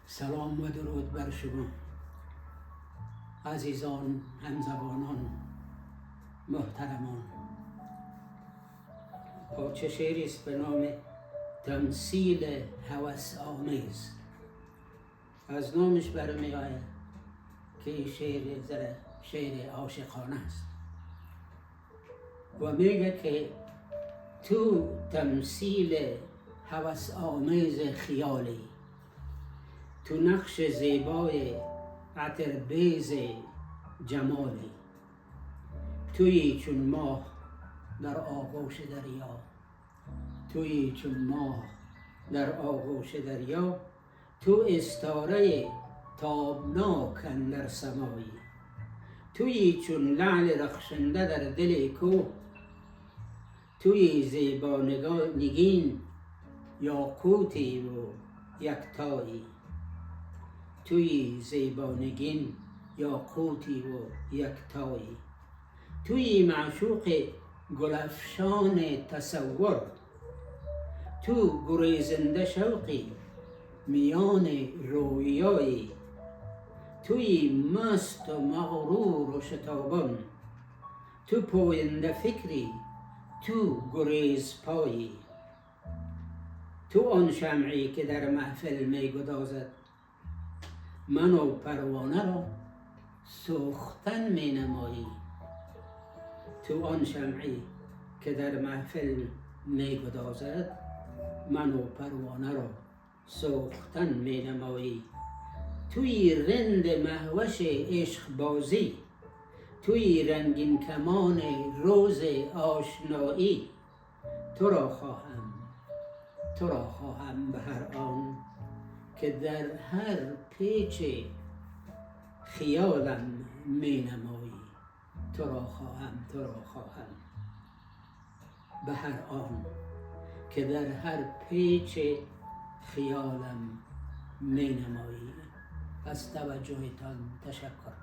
سلام و درود بر شما عزیزان، همزبانان، محترمان. پارچه شعری است به نام تمثیل هوس آمیز. از نامش برمی آید که این شعر عاشقانه است و میگه که تو تمثیل هوس آمیز خیالی، تو نقش زیبای عطربیز جمالی، تویی چون ماه در آغوش دریا، تویی چون ماه در آغوش دریا، تو استاره تابناک اندر سمایی، تویی چون لعل رخشنده در دل کوه، تویی زیبا نگین یاقوتی و یکتایی، تویی زیبا نگین یاقوتی و یکتایی، تویی معشوق گلفشان تصور، تو گریزنده شوقی میان رویایی، تویی مست و مغرور و شتابان، تو پوینده فکری، تو گریز پایی، تو آن شمعی که در محفل می گدازد، من و پروانه را سوختن می نمایی، تو آن شمعی که در محفل می گدازد، من و پروانه را سوختن می نمایی، توی رند مهوش عشق بازی، توی رنگین کمان روز آشنایی، تو را خواهم به هر آن که در هر پیچ خیالم می نمایی، تو را خواهم به هر آن که در هر پیچ خیالم می نمایی. از توجهتان تشکر.